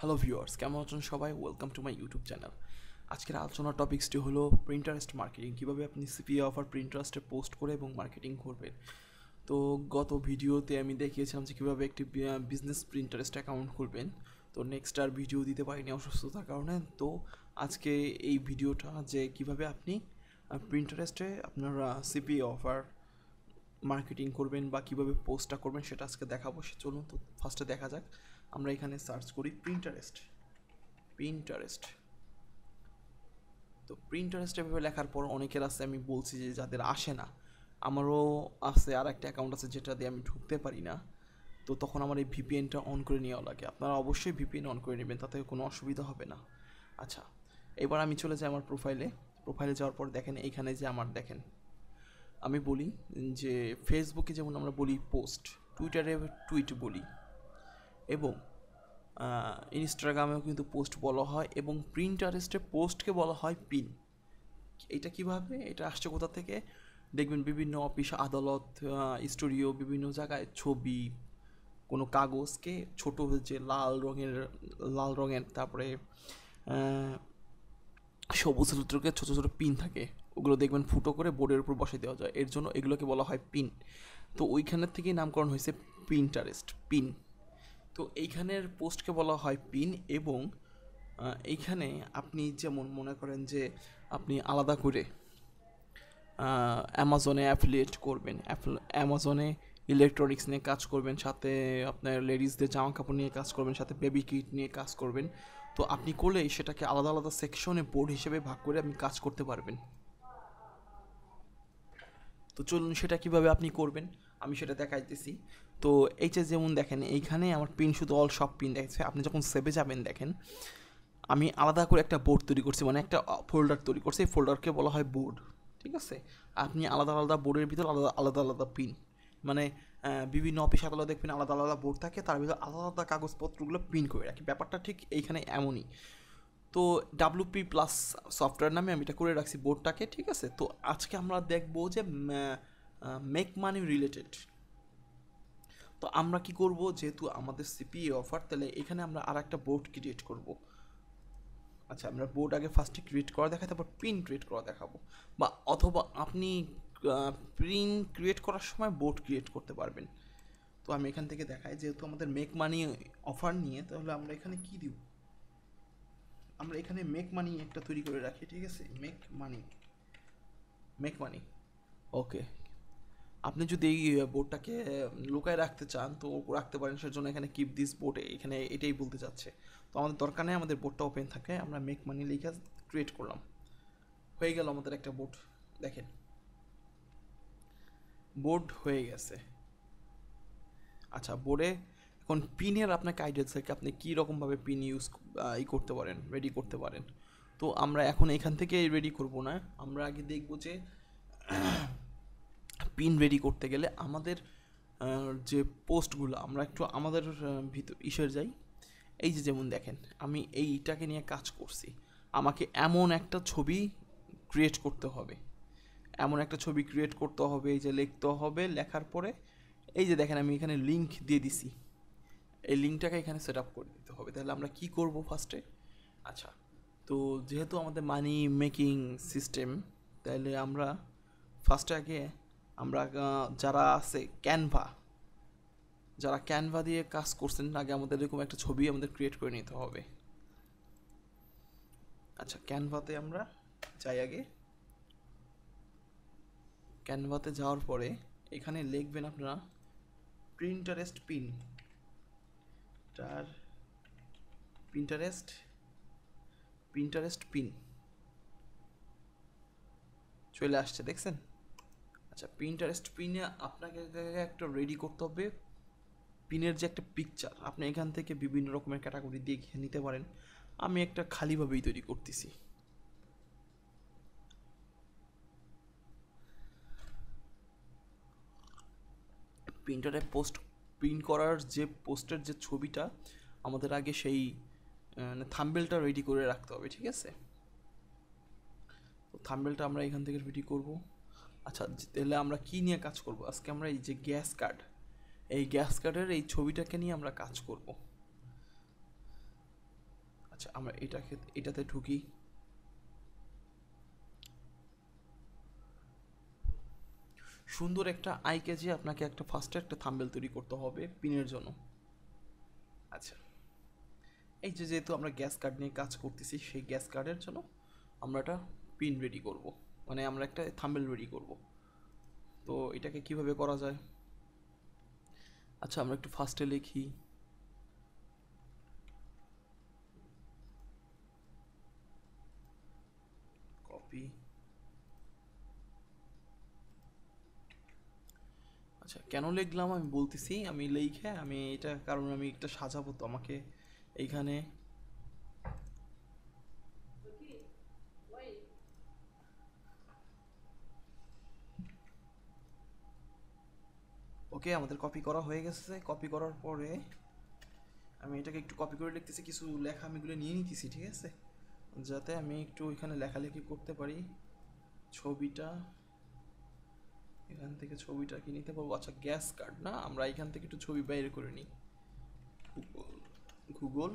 Hello viewers, কেমন আছেন সবাই? Welcome to my YouTube channel. আজকের আলোচনার টপিক্সটি হলো প্রিন্টারেস্ট মার্কেটিং। কীভাবে আপনি সিপিএ অফার প্রিন্টারেস্টে পোস্ট করে এবং মার্কেটিং করবেন। তো গত ভিডিওতে আমি দেখিয়েছিলাম যে কীভাবে একটি বিজনেস প্রিন্টারেস্ট অ্যাকাউন্ট খুলবেন। তো নেক্সট আর ভিডিও দিতে পারিনি অসুস্থতার কারণে। তো আজকে এই ভিডিওটা যে কীভাবে আপনি প্রিন্টারেস্টে আপনার সিপিএ অফার মার্কেটিং করবেন বা কীভাবে পোস্টটা করবেন সেটা আজকে দেখাবো। চলুন তো ফার্স্টে দেখা যাক। আমরা এখানে সার্চ করি প্রিন্টারেস্ট। তো প্রিন্টারেস্ট এভাবে লেখার পর অনেকের আছে, আমি বলছি যে যাদের আসে না, আমারও আছে আর একটা অ্যাকাউন্ট আছে যেটা দিয়ে আমি ঢুকতে পারি না। তো তখন আমার এই ভিপিএনটা অন করে নেওয়া লাগে। আপনারা অবশ্যই ভিপিএন অন করে নেবেন, তাতে কোনো অসুবিধা হবে না। আচ্ছা, এবার আমি চলে যাই আমার প্রোফাইলে যাওয়ার পর দেখেন এইখানে যে আমার দেখেন, আমি বলি যে ফেসবুকে যেমন আমরা বলি পোস্ট, টুইটারে টুইট বলি, এবং ইনস্টাগ্রামেও কিন্তু পোস্ট বলা হয়, এবং প্রিন্টারেস্টে পোস্টকে বলা হয় পিন। এটা কিভাবে, এটা আসছে কোথা থেকে? দেখবেন বিভিন্ন অফিস আদালত, স্টুডিও, বিভিন্ন জায়গায় ছবি, কোনো কাগজকে ছোট যে লাল রঙের তারপরে সবুজ সূত্রকে ছোটো ছোটো পিন থাকে, ওগুলো দেখবেন ফুটো করে বোর্ডের উপর বসে দেওয়া যায়। এর জন্য এগুলোকে বলা হয় পিন। তো ওইখানের থেকেই নামকরণ হয়েছে প্রিন্টারেস্ট, পিন। তো এইখানের পোস্টকে বলা হয় পিন। এবং এইখানে আপনি যেমন মনে করেন যে আপনি আলাদা করে অ্যামাজনে অ্যাফিলিয়েট করবেন, অ্যামাজনে ইলেকট্রনিক্স নিয়ে কাজ করবেন, সাথে আপনার লেডিসদের জামা কাপড় নিয়ে কাজ করবেন, সাথে বেবি কিট নিয়ে কাজ করবেন। তো আপনি করলেই সেটাকে আলাদা আলাদা সেকশনে বোর্ড হিসেবে ভাগ করে আপনি কাজ করতে পারবেন। তো চলুন সেটা কিভাবে আপনি করবেন আমি সেটা দেখাইতেছি। তো এই যে যেমন দেখেন এইখানে আমার পিন শুধু অল সব পিন দেখছে। আপনি যখন সেভে যাবেন দেখেন আমি আলাদা করে একটা বোর্ড তৈরি করছি, মানে একটা ফোল্ডার তৈরি করছি। এই ফোল্ডারকে বলা হয় বোর্ড, ঠিক আছে? আপনি আলাদা আলাদা বোর্ডের ভিতর আলাদা আলাদা আলাদা পিন, মানে বিভিন্ন অফিস আদালত দেখবেন আলাদা আলাদা বোর্ড থাকে, তার ভিতর আলাদা আলাদা কাগজপত্রগুলো পিন করে রাখি। ব্যাপারটা ঠিক এইখানে এমনই। তো ডাব্লুপি প্লাস সফটওয়্যার নামে আমি এটা করে রাখছি বোর্ডটাকে, ঠিক আছে? তো আজকে আমরা দেখবো যে মেক মানি রিলেটেড। তো আমরা কি করব, যেহেতু আমাদের সিপিএ অফার, তাহলে এখানে আমরা আর একটা বোর্ড ক্রিয়েট করব। আচ্ছা, আমরা বোর্ড আগে ফার্স্টে ক্রিয়েট করা দেখাই, তারপর পিন ক্রিয়েট করা দেখাবো। বা অথবা আপনি পিন ক্রিয়েট করার সময় বোর্ড ক্রিয়েট করতে পারবেন। তো আমি এখান থেকে দেখাই, যেহেতু আমাদের মেক মানি অফার নিয়ে, তাহলে আমরা এখানে কি দিব? আমরা এখানে মেক মানি একটা তৈরি করে রাখি, ঠিক আছে? মেক মানি ওকে। আপনি যদি এই বোর্ডটাকে লুকায় রাখতে চান তো রাখতে পারেন, সেজন্য এখানে কিপ দিস বোর্ড এখানে এটাই বলতে চাচ্ছে। তো আমাদের দরকার নেই, আমাদের বোর্ডটা ওপেন থাকে। আমরা মেক মানি লিখে ক্রিয়েট করলাম, হয়ে গেল আমাদের একটা বোর্ড। দেখেন বোর্ড হয়ে গেছে। আচ্ছা, বোর্ডে এখন পিনের আপনাকে আইডিয়া থাকে আপনি কী রকমভাবে পিন করতে পারেন, রেডি করতে পারেন। তো আমরা এখন এখান থেকে রেডি করব না, আমরা আগে দেখব যে পিন রেডি করতে গেলে আমাদের যে পোস্টগুলো, আমরা একটু আমাদের ভিতর যাই। এই যে যেমন দেখেন আমি এইটাকে নিয়ে কাজ করছি, আমাকে এমন একটা ছবি ক্রিয়েট করতে হবে, এই যে লিখতে হবে, লেখার পরে এই যে দেখেন আমি এখানে লিঙ্ক দিয়ে দিছি, এই লিঙ্কটাকে এখানে সেট আপ করে দিতে হবে। তাহলে আমরা কি করব ফার্স্টে? আচ্ছা, তো যেহেতু আমাদের মানি মেকিং সিস্টেম, তাহলে আমরা ফার্স্টে আগে আমরা যারা আছে ক্যানভা দিয়ে কাজ করছেন, আগে আমাদের এরকম একটা ছবি আমাদের ক্রিয়েট করে নিতে হবে। আচ্ছা, ক্যানভাতে আমরা যাই। আগে ক্যানভাতে যাওয়ার পরে এখানে লিখবেন আপনারা প্রিন্টারেস্ট পিন, প্রিন্টারেস্ট পিন চলে আসছে, দেখছেন? আচ্ছা, প্রিন্টারেস্ট পিনে আপনাকে একটা রেডি করতে হবে পিনের যে একটা পিকচার। আপনি এখান থেকে বিভিন্ন রকমের ক্যাটাগরি দিয়ে নিতে পারেন। আমি একটা খালিভাবেই তৈরি করতেছি। প্রিন্টারে পোস্ট প্রিন্ট করার যে পোস্টের যে ছবিটা, আমাদের আগে সেই থাম্বেলটা রেডি করে রাখতে হবে, ঠিক আছে? তো থাম্বেলটা আমরা এখান থেকে রেডি করব। আচ্ছা, তাহলে আমরা কি নিয়ে কাজ করব আজকে? আমরা এই যে গ্যাস কার্ডের এই ছবিটাকে নিয়ে আমরা কাজ করব। আচ্ছা আমরা এটাতে ঢুকি। সুন্দর একটা আই ক্যাচে আপনাকে একটা ফার্স্টে একটা থাম্বনেল তৈরি করতে হবে পিনের জন্য। আচ্ছা এই যে যেহেতু আমরা গ্যাস কার্ড নিয়ে কাজ করতেছি, সেই গ্যাস কার্ডের জন্য আমরা একটা পিন রেডি করব, মানে আমরা একটা থাম্বনেল রেডি করব। তো এটাকে কিভাবে করা যায়? আচ্ছা আমরা একটু ফার্স্টে লিখি কপি। আচ্ছা কেন লিখলাম আমি বলতেছি, আমি লিখে আমি এটা কারণ আমি একটা সাজাবো তো আমাকে এইখানে। ওকে আমাদের কপি করা হয়ে গেছে। কপি করার পরে আমি এটাকে একটু কপি করে লিখতেছি, কিছু লেখা আমি এগুলো নিয়ে নিতেছি, ঠিক আছে, যাতে আমি একটু এখানে লেখালেখি করতে পারি। ছবিটা এখান থেকে ছবিটা কি নিতে পারবো? আচ্ছা গ্যাস কার্ড না, আমরা এখান থেকে একটু ছবি বাইরে করে নিই। Google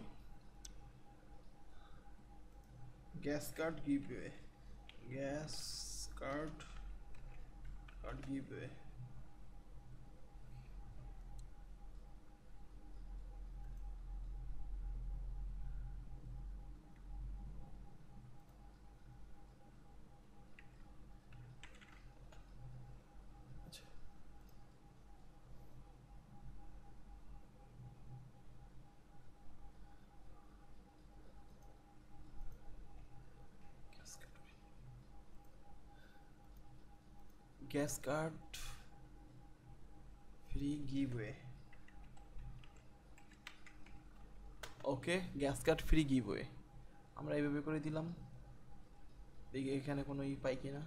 gas card giveaway, gas card card giveaway. আচ্ছা গ্যাস কার্ড ফ্রি গিভওয়ে। ওকে গ্যাস কার্ড ফ্রি গিভওয়ে আমরা এইভাবে করে দিলাম। দেখি এখানে কোনো পাই কিনা।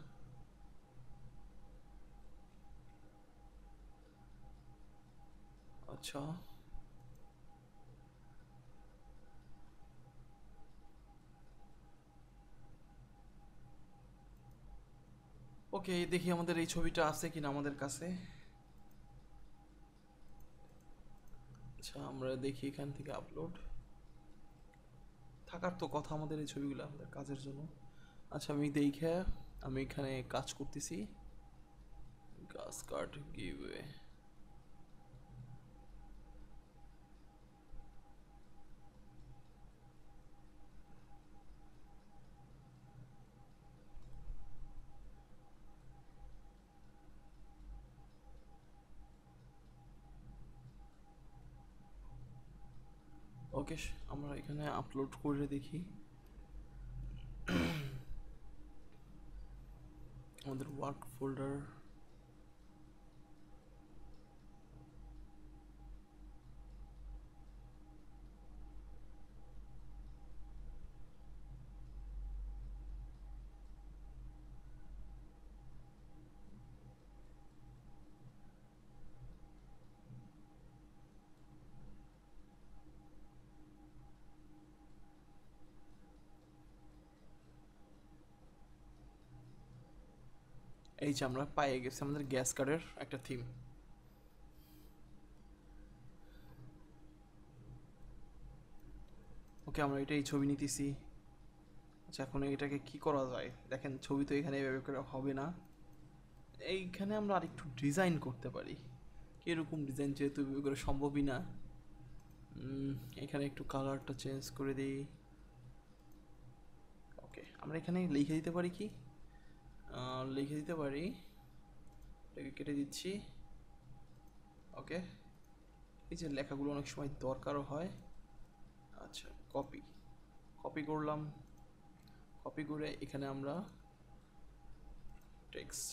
আচ্ছা ওকে দেখি আমাদের এই ছবিটা আছে কিনা আমাদের কাছে। আচ্ছা আমরা দেখি এখান থেকে আপলোড থাকার তো কথা আমাদের এই ছবিগুলো আমাদের কাজের জন্য। আচ্ছা আমি দেখে আমি এখানে কাজ করতেছি। গাছ কার্ড গিভওয়ে। ওকে আমরা এখানে আপলোড করে দেখি আমাদের ওয়ার্ক ফোল্ডার। এই যে আমরা পেয়ে গেছি আমাদের গ্যাস কার্ডের একটা থিম। ওকে আমরা এটাই ছবি নিতেছি। আচ্ছা এখন এটাকে কি করা যায় দেখেন, ছবি তো এখানে এভাবে করে হবে না, এইখানে আমরা আরেকটু ডিজাইন করতে পারি। কীরকম ডিজাইন, যেহেতু এভাবে করে সম্ভবই না। এখানে একটু কালারটা চেঞ্জ করে দিই। ওকে আমরা এখানে লিখে দিতে পারি কি, লিখে দিতে পারি, এটাকে কেটে দিচ্ছি। ওকে এই যে লেখাগুলো অনেক সময় দরকারও হয়। আচ্ছা কপি কপি করলাম। কপি করে এখানে আমরা টেক্সট,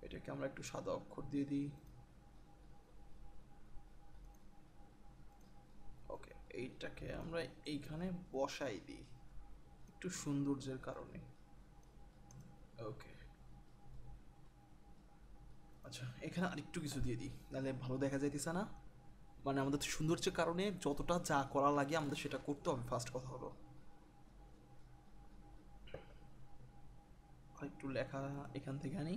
এটাকে আমরা একটু সাদা অক্ষর দিয়ে দিই। ওকে এইটাকে আমরা এইখানে বসাই দিই একটু সৌন্দর্যের কারণে। ওকে আচ্ছা এখানে আরেকটু কিছু দিয়ে দিই, নাহলে ভালো দেখা যাইতেছে না। মানে আমাদের সৌন্দর্যের কারণে যতটা যা করা লাগে আমাদের সেটা করতে হবে, ফার্স্ট কথা হলো। আরেকটু লেখা এখান থেকে আনি।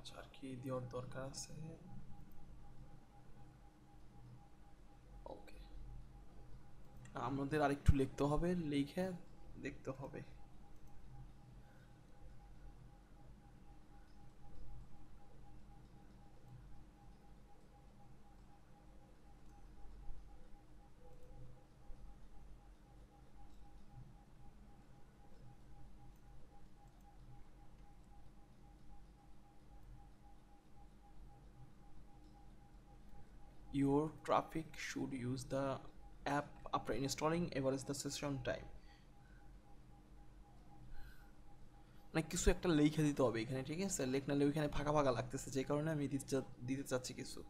আচ্ছা, আর কি দেওয়ার দরকার আছে? ওকে, আমাদের আরেকটু লিখতে হবে, লিখে দেখতে হবে। Your traffic should use the app after installing average the session time. মানে কিছু একটা লিখে দিতে হবে এখানে, ঠিক আছে? লেখ নাহলে ওইখানে ফাঁকা ফাঁকা লাগতেছে, যে কারণে আমি দিতে চাচ্ছি কিছু।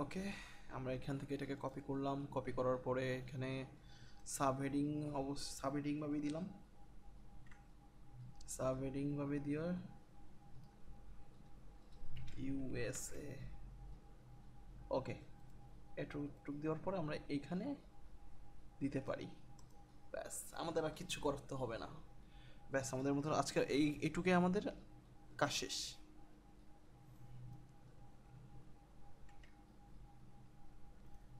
ওকে, আমরা এখান থেকে এটাকে কপি করলাম, কপি করার পরে এখানে সাবহেডিং সাবহেডিং ভাবে দিলাম, সাবহেডিং ভাবে দিয়ে ইউএসএ। ওকে, এটুক দেওয়ার পরে আমরা এইখানে দিতে পারি। ব্যাস, আমাদের আর কিচ্ছু করতে হবে না। ব্যাস, আমাদের মতো আজকের এইটুকুই আমাদের কাজ শেষ।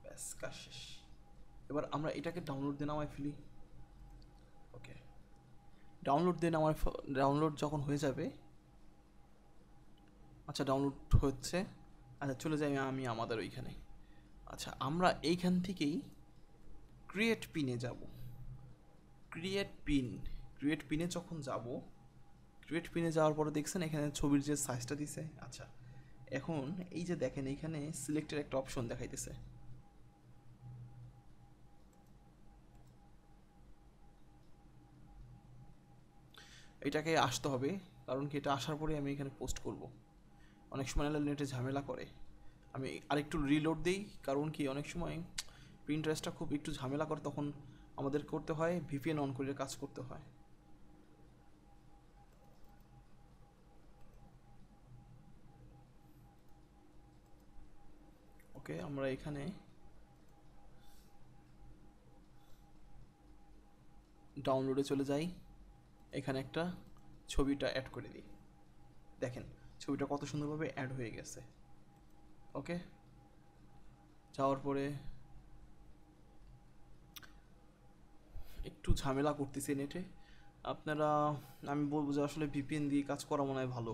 ব্যাস, কাজ শেষ। এবার আমরা এটাকে ডাউনলোড দিয়ে নামাই ফেলি। ওকে, ডাউনলোড যখন হয়ে যাবে, আচ্ছা ডাউনলোড হচ্ছে, আচ্ছা চলে যাই আমি আমাদের ওইখানে। আচ্ছা, আমরা এইখান থেকেই ক্রিয়েট পিনে যাব। ক্রিয়েট পিনে যখন যাব, ক্রিয়েট পিনে যাওয়ার পরে দেখছেন এখানে ছবির যে সাইজটা দিছে। আচ্ছা, এখন এই যে দেখেন এইখানে সিলেক্টের একটা অপশন দেখাইতেছে। এটাকে আসতে হবে, কারণ কি এটা আসার পরে আমি এখানে পোস্ট করব। অনেক সময় নেটে ঝামেলা করে। আমি আরেকটু রিলোড দিই, কারণ কি অনেক সময় প্রিন্টারেস্টটা খুব একটু ঝামেলা করে, তখন আমাদের করতে হয় ভিপিএন অন করে কাজ করতে হয়। ওকে, আমরা এখানে ডাউনলোডে চলে যাই, এখানে একটা ছবিটা অ্যাড করে দিই। দেখেন ছবিটা কত সুন্দরভাবে অ্যাড হয়ে গেছে। ওকে, যাওয়ার পরে একটু ঝামেলা করতেছি নেটে আপনারা, আমি বলবো যে আসলে ভিপিএন দিয়ে কাজ করা মনে হয় ভালো,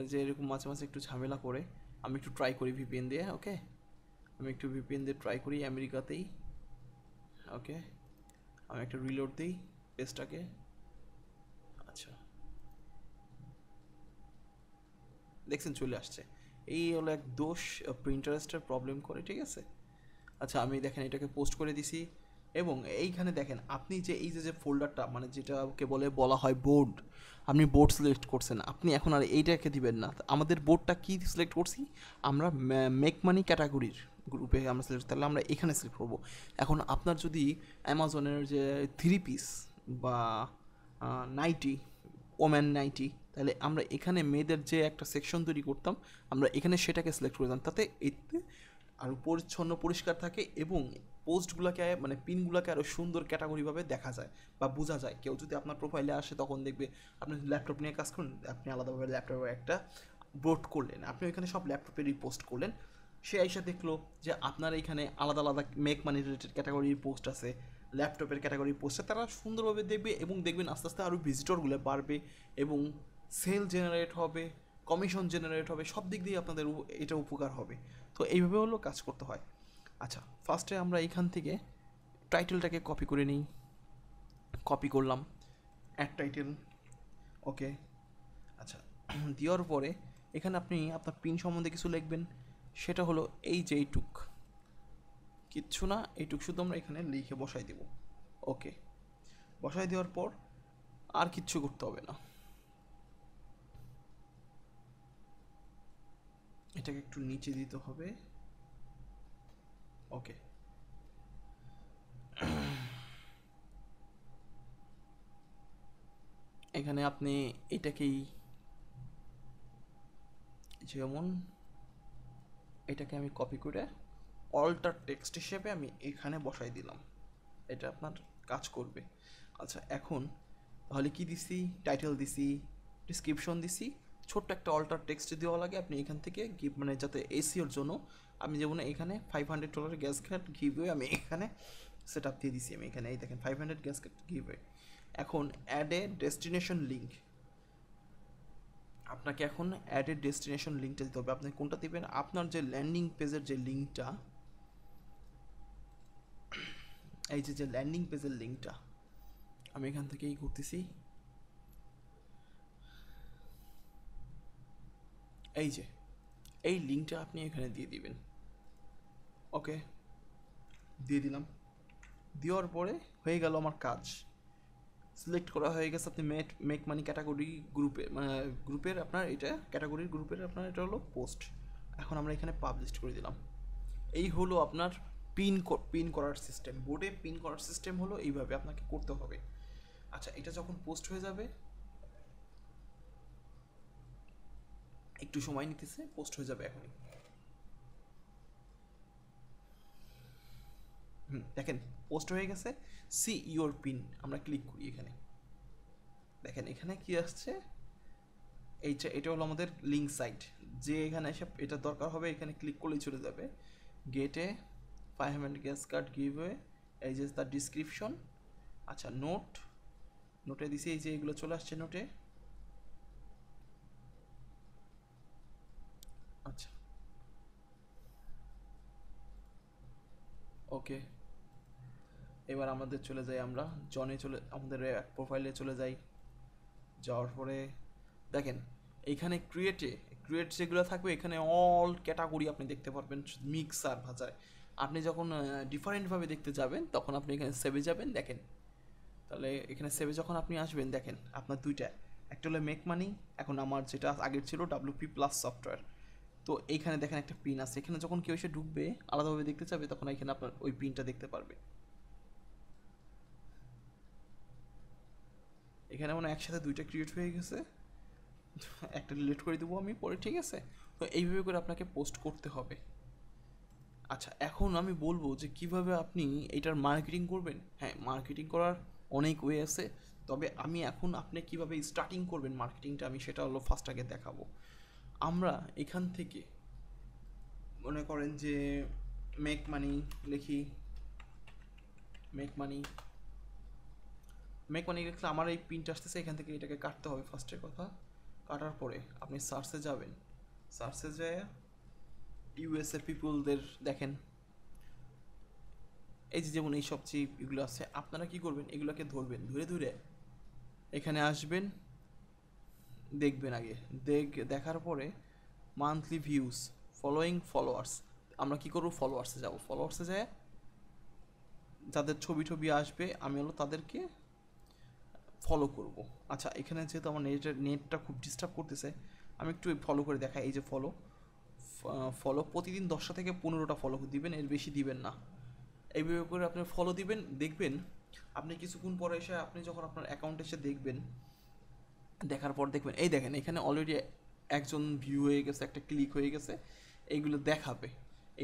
যে এরকম মাঝে মাঝে একটু ঝামেলা করে। আমি একটু ট্রাই করি ভিপিএন দিয়ে। ওকে, আমি একটু ভিপিএন দিয়ে ট্রাই করি আমেরিকাতেই। ওকে, আমি একটা রিলোড দিই পেজটাকে। আচ্ছা, দেখছেন চলে আসছে। এই হলো এক দোষ, প্রিন্টারেস্টের প্রবলেম করে, ঠিক আছে? আচ্ছা, আমি দেখেন এটাকে পোস্ট করে দিছি, এবং এইখানে দেখেন আপনি যে এই যে ফোল্ডারটা, মানে যেটাকে বলা হয় বোর্ড, আপনি বোর্ড সিলেক্ট করছেন, আপনি এখন আর এইটাকে দিবেন না। আমাদের বোর্ডটা কি সিলেক্ট করছি আমরা? মেক মানি ক্যাটাগরির গ্রুপে আমরা সিলেক্ট, তাহলে আমরা এখানে সিলেক্ট করবো। এখন আপনার যদি অ্যামাজনের যে 3 পিস বা নাইটি, ওম্যান নাইটি, তাহলে আমরা এখানে মেয়েদের যে একটা সেকশন তৈরি করতাম, আমরা এখানে সেটাকে সিলেক্ট করতাম, তাতে এতে আরও পরিচ্ছন্ন পরিষ্কার থাকে, এবং পোস্টগুলোকে মানে পিনগুলোকে আরও সুন্দর ক্যাটাগরিভাবে দেখা যায় বা বোঝা যায়। কেউ যদি আপনার প্রোফাইলে আসে তখন দেখবে, আপনি ল্যাপটপ নিয়ে কাজ করুন, আপনি আলাদাভাবে ল্যাপটপে একটা বোর্ড করলেন, আপনি ওইখানে সব ল্যাপটপেরই পোস্ট করলেন, সে এসে দেখলো যে আপনার এখানে আলাদা আলাদা মেক মানি রিলেটেড ক্যাটাগরির পোস্ট আছে, ল্যাপটপের ক্যাটাগরির পোস্ট আছে, তারা সুন্দরভাবে দেখবে, এবং দেখবেন আস্তে আস্তে আরও ভিজিটরগুলো বাড়বে, এবং সেল জেনারেট হবে, কমিশন জেনারেট হবে, সব দিক দিয়ে আপনাদের এটা উপকার হবে। তো এইভাবে হলো কাজ করতে হয়। আচ্ছা, ফার্স্টে আমরা এইখান থেকে টাইটেলটাকে কপি করে নিই। কপি করলাম, অ্যাড টাইটেল। ওকে, আচ্ছা, দেওয়ার পরে এখানে আপনি আপনার পিন সম্বন্ধে কিছু লিখবেন। সেটা হলো এই যে এইটুক, কিচ্ছু না, এইটুক শুধু আমরা এখানে লিখে বসাই দেব। ওকে, বসাই দেওয়ার পর আর কিচ্ছু করতে হবে না। এটাকে একটু নিচে দিতে হবে। ওকে, এখানে আপনি এটাকেই, যেমন এটাকে আমি কপি করে অল্টার টেক্সট হিসেবে আমি এখানে বসাই দিলাম। এটা আপনার কাজ করবে। আচ্ছা এখন তাহলে কি দিছি, টাইটেল দিছি, ডিসক্রিপশন দিছি, ছোট্ট একটা অল্টার টেক্সট দেওয়া লাগে। আপনি এখান থেকে মানে যাতে এসিওর জন্য আমি যেমন এখানে $500 গ্যাস কার্ড গিভওয়ে আমি এখানে সেট আপ দিয়ে দিছি। আমি এখানে এই দেখেন 500 গ্যাস কার্ড গিভওয়ে। এখন অ্যাড এ ডেস্টিনেশন লিঙ্ক, আপনাকে এখন অ্যাড এ ডেস্টিনেশন লিঙ্কটা দিতে হবে। আপনি কোনটা দিবেন, আপনার যে ল্যান্ডিং পেজের যে লিঙ্কটা, এই যে ল্যান্ডিং পেজের লিঙ্কটা আমি এখান থেকেই করতেছি। এই যে এই লিঙ্কটা আপনি এখানে দিয়ে দিবেন। ওকে, দিয়ে দিলাম। দেওয়ার পরে হয়ে গেল আমার কাজ, সিলেক্ট করা হয়ে গেছে। আপনি মেক মানি ক্যাটাগরি গ্রুপে, মানে গ্রুপের আপনার এটা ক্যাটাগরির গ্রুপের আপনার এটা হলো পোস্ট। এখন আমরা এখানে পাবলিশ করে দিলাম। এই হলো আপনার পিন করার সিস্টেম। বোর্ডে পিন করার সিস্টেম হলো এইভাবে আপনাকে করতে হবে। আচ্ছা এটা যখন পোস্ট হয়ে যাবে, একটু সময় নিতেছে, পোস্ট হয়ে যাবে এখনই। দেখেন পোস্ট হয়ে গেছে। সি ইওর পিন, আমরা ক্লিক করি এখানে, দেখেন এখানে কি আসছে, এইটা এটা হলো আমাদের লিঙ্ক সাইট। যে এখানে এসে এটা দরকার হবে এখানে ক্লিক করলেই চলে যাবে। গেটে 500 গ্যাস কার্ড গিভওয়ে, এই যে তার ডিসক্রিপশন। আচ্ছা নোটে দিছি, এই যে এগুলো চলে আসছে নোটে। আচ্ছা ওকে, এবার আমাদের চলে যাই, আমরা আমাদের প্রোফাইলে চলে যাই। যাওয়ার পরে দেখেন এইখানে ক্রিয়েট যেগুলো থাকবে এখানে অল ক্যাটাগরি আপনি দেখতে পারবেন, মিক্সার ভাষায়। আপনি যখন ডিফারেন্টভাবে দেখতে যাবেন তখন আপনি এখানে সেভে যাবেন। দেখেন তাহলে এখানে সেভে যখন আপনি আসবেন, দেখেন আপনার দুইটা, একটা হলো মেক মানি, এখন আমার যেটা আগের ছিল WP প্লাস সফটওয়্যার। তো এইখানে দেখেন একটা পিন আছে, এখানে যখন কেউ এসে ঢুকবে আলাদাভাবে দেখতে চাবে তখন এখানে আপনার ওই পিনটা দেখতে পারবে। এখানে মানে একসাথে দুইটা ক্রিয়েট হয়ে গেছে, একটা ডিলিট করে দেবো আমি পরে, ঠিক আছে? তো এইভাবে করে আপনাকে পোস্ট করতে হবে। আচ্ছা এখন আমি বলবো যে কিভাবে আপনি এটার মার্কেটিং করবেন। হ্যাঁ, মার্কেটিং করার অনেক ওয়ে আছে, তবে আমি এখন আপনি কিভাবে স্টার্টিং করবেন মার্কেটিংটা আমি সেটা হলো ফার্স্ট আগে দেখাবো। আমরা এখান থেকে মনে করেন যে মেক মানি লিখি, মেক মানি লিখলে আমার এই পিনটা আসতেছে, এখান থেকে এটাকে কাটতে হবে ফার্স্টের কথা। কাটার পরে আপনি সার্চে যাবেন, সার্চে যায় ইউএসএ পিপুলদের দেখেন, এই যে যেমন এই সবচেয়ে এগুলো আছে, আপনারা কি করবেন এগুলোকে ধরবেন, ধরে এখানে আসবেন, দেখবেন আগে, দেখার পরে মান্থলি ভিউজ, ফলোয়িং, ফলোয়ার্স। আমরা কি করবো, ফলোয়ার্সে যাব, ফলোয়ার্সে যায় যাদের ছবি আসবে আমি হলো তাদেরকে ফলো করব। আচ্ছা এখানে যেহেতু আমার নেটটা খুব ডিস্টার্ব করতেছে, আমি একটু ফলো করে দেখাই। এই যে ফলো প্রতিদিন 10টা থেকে 15টা ফলো দিবেন, এর বেশি দিবেন না। এইভাবে করে আপনি ফলো দিবেন, দেখবেন আপনি কিছুক্ষণ পরে এসে আপনি যখন আপনার অ্যাকাউন্ট এসে দেখবেন, দেখার পর দেখবেন এই দেখেন এখানে অলরেডি একজন ভিউ হয়ে গেছে, একটা ক্লিক হয়ে গেছে, এইগুলো দেখাবে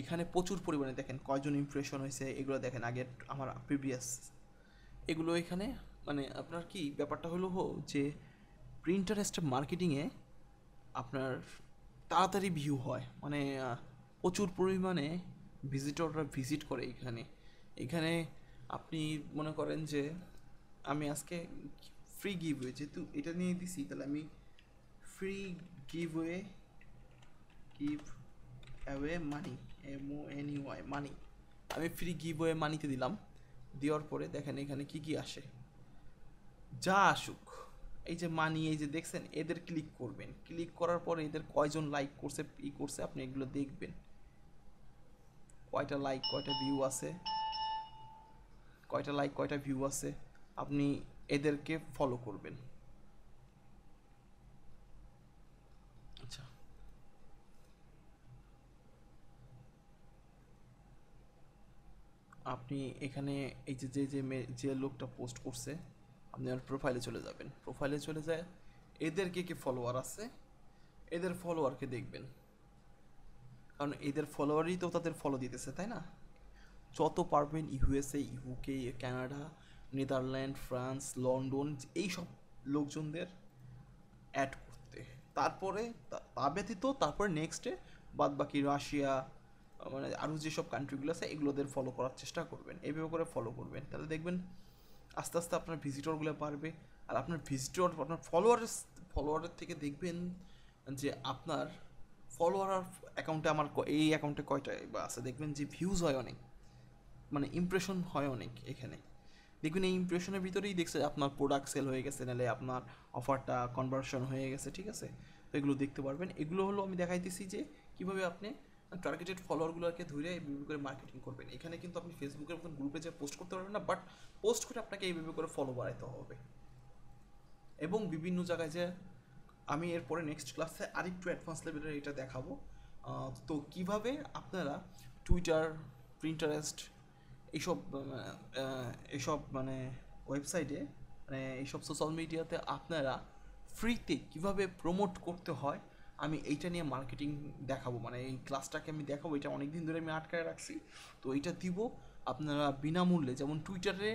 এখানে প্রচুর পরিমাণে। দেখেন কয়জন ইমপ্রেশন হয়েছে এগুলো দেখেন, আগের আমার প্রিভিয়াস এগুলো এখানে। মানে আপনার কি ব্যাপারটা হলো যে প্রিন্টারেস্ট মার্কেটিংয়ে আপনার তাড়াতাড়ি ভিউ হয়, মানে প্রচুর পরিমাণে ভিজিটররা ভিজিট করে এখানে। এখানে আপনি মনে করেন যে আমি আজকে ফ্রি গিভওয়ে যেহেতু এটা নিয়ে দিছি, তাহলে আমি ফ্রি গিভওয়ে গিভ অ্যাওয়ে মানি, MONEY মানি, আমি ফ্রি গিভওয়ে মানিতে দিলাম। দেওয়ার পরে দেখেন এখানে কি কি আসে, যা আসুক, এই যে মানি, এই যে দেখছেন, এদের ক্লিক করবেন। ক্লিক করার পরে এদের কয়জন লাইক করছে করছে আপনি এগুলো দেখবেন, কয়টা লাইক কয়টা ভিউ আছে, কয়টা ভিউ আছে, আপনি এদেরকে ফলো করবেন। আচ্ছা আপনি এখানে এই যে লোকটা পোস্ট করছে, আপনি আর প্রোফাইলে চলে যাবেন, প্রোফাইলে চলে যায় এদেরকে কি ফলোয়ার আছে, এদের ফলোয়ারকে দেখবেন, কারণ এদের ফলোয়ারই তো তাদের ফলো দিতেছে, তাই না? যত পারবেন USA, UK, Canada, Netherland, France, London, এইসব লোকজনদের অ্যাড করতে। তারপরে তা ব্যতীত তারপরে নেক্সটে বাদ বাকি রাশিয়া, মানে আরও যেসব কান্ট্রিগুলো আছে এগুলোদের ফলো করার চেষ্টা করবেন। এইভাবে করে ফলো করবেন, তাহলে দেখবেন আস্তে আস্তে আপনার ভিজিটরগুলো বাড়বে। আর আপনার ভিজিটর, আপনার ফলোয়ারের থেকে দেখবেন যে আপনার ফলোয়ার আর অ্যাকাউন্টে আমার এই অ্যাকাউন্টে কয়টা বা আছে, দেখবেন যে ভিউজ হয় অনেক, মানে ইমপ্রেশন হয় অনেক। এখানে দেখবেন এই ইমপ্রেশনের ভিতরেই দেখছে আপনার প্রোডাক্ট সেল হয়ে গেছে, নাহলে আপনার অফারটা কনভার্সন হয়ে গেছে, ঠিক আছে? তো এগুলো দেখতে পারবেন। এগুলো হলো আমি দেখাইতেছি যে কীভাবে আপনি টার্গেটেড ফলোয়ারগুলোকে ধরে এইভাবে করে মার্কেটিং করবেন। এখানে কিন্তু আপনি ফেসবুকের মতন গ্রুপে যে পোস্ট করতে পারবেন না, বাট পোস্ট করে আপনাকে এইভাবে করে ফলো বাড়াইতে হবে। এবং বিভিন্ন জায়গায় যে আমি এরপরে নেক্সট ক্লাসে আরেকটু অ্যাডভান্স লেভেলের এটা দেখাবো। তো কিভাবে আপনারা টুইটার, প্রিন্টারেস্ট, এইসব এইসব মানে ওয়েবসাইটে, মানে এইসব সোশ্যাল মিডিয়াতে আপনারা ফ্রিতে কিভাবে প্রমোট করতে হয় আমি এইটা নিয়ে মার্কেটিং দেখাবো। মানে এই ক্লাসটাকে আমি দেখাবো, এটা অনেক দিন ধরে আমি আটকায় রাখছি, তো এইটা দিব আপনারা বিনামূল্যে। যেমন টুইটারে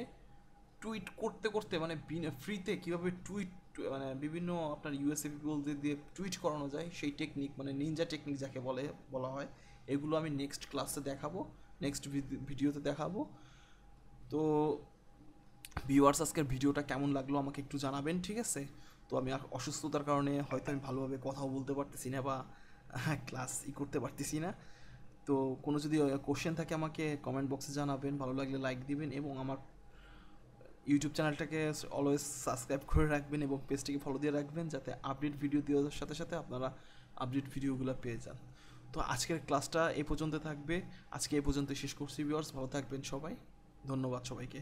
টুইট করতে করতে মানে ফ্রিতে কীভাবে টুইট, মানে বিভিন্ন আপনার ইউএসএ পিপলদের দিয়ে টুইট করানো যায়, সেই টেকনিক, মানে নিনজা টেকনিক যাকে বলা হয়, এগুলো আমি নেক্সট ক্লাসে দেখাবো, নেক্সট ভিডিওতে দেখাবো। তো ভিউয়ার্স, আজকের ভিডিওটা কেমন লাগলো আমাকে একটু জানাবেন, ঠিক আছে? তো আমি অসুস্থতার কারণে হয়তো আমি ভালোভাবে কথাও বলতে পারতেছি না বা ক্লাস করতে পারতেছি না। তো কোনো যদি কোশ্চেন থাকে আমাকে কমেন্ট বক্সে জানাবেন, ভালো লাগলে লাইক দিবেন এবং আমার ইউটিউব চ্যানেলটাকে অলওয়েজ সাবস্ক্রাইব করে রাখবেন এবং পেজটিকে ফলো দিয়ে রাখবেন, যাতে আপডেট ভিডিও দেওয়ার সাথে সাথে আপনারা আপডেট ভিডিওগুলো পেয়ে যান। তো আজকের ক্লাসটা এই পর্যন্ত থাকবে, আজকে এই পর্যন্ত শেষ করছি ভিউয়ার্স, ভালো থাকবেন সবাই, ধন্যবাদ সবাইকে।